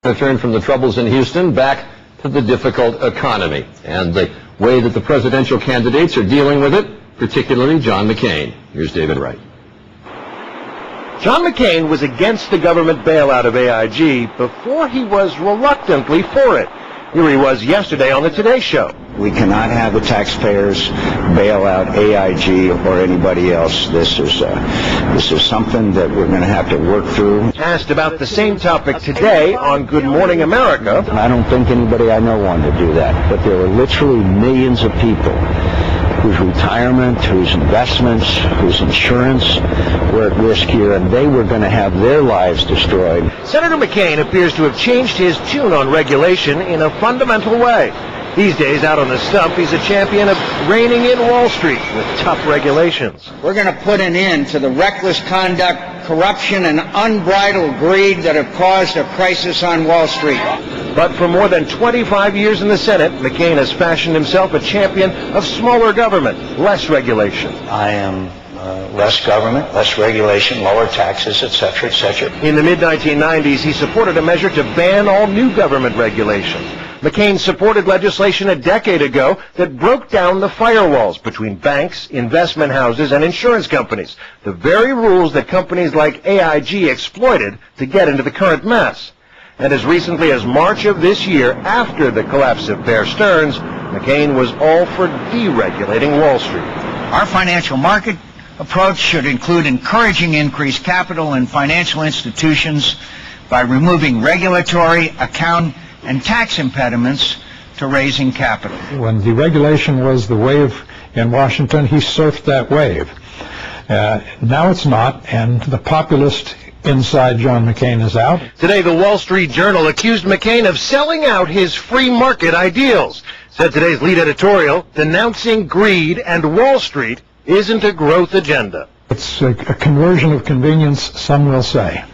To turn from the troubles in Houston back to the difficult economy and the way that the presidential candidates are dealing with it, particularly John McCain. Here's David Wright. John McCain was against the government bailout of AIG before he was reluctantly for it. Here he was yesterday on the Today Show. We cannot have the taxpayers bail out AIG or anybody else. This is something that we're going to have to work through. Asked about the same topic today on Good Morning America. I don't think anybody I know wanted to do that, but there are literally millions of people whose retirement, whose investments, whose insurance were at risk here, and they were going to have their lives destroyed. Senator McCain appears to have changed his tune on regulation in a fundamental way. These days, out on the stump, he's a champion of reining in Wall Street with tough regulations. We're going to put an end to the reckless conduct, corruption, and unbridled greed that have caused a crisis on Wall Street. But for more than 25 years in the Senate, McCain has fashioned himself a champion of smaller government, less regulation. I am less government, less regulation, lower taxes, etc., etc. In the mid-1990s, he supported a measure to ban all new government regulation. McCain supported legislation a decade ago that broke down the firewalls between banks, investment houses, and insurance companies, the very rules that companies like AIG exploited to get into the current mess. And as recently as March of this year, after the collapse of Bear Stearns, McCain was all for deregulating Wall Street. Our financial market approach should include encouraging increased capital in financial institutions by removing regulatory, account, and tax impediments to raising capital. When deregulation was the wave in Washington, he surfed that wave. Now it's not, and the populist inside John McCain is out. Today, the Wall Street Journal accused McCain of selling out his free market ideals. Said today's lead editorial, denouncing greed and Wall Street isn't a growth agenda. It's a conversion of convenience, some will say.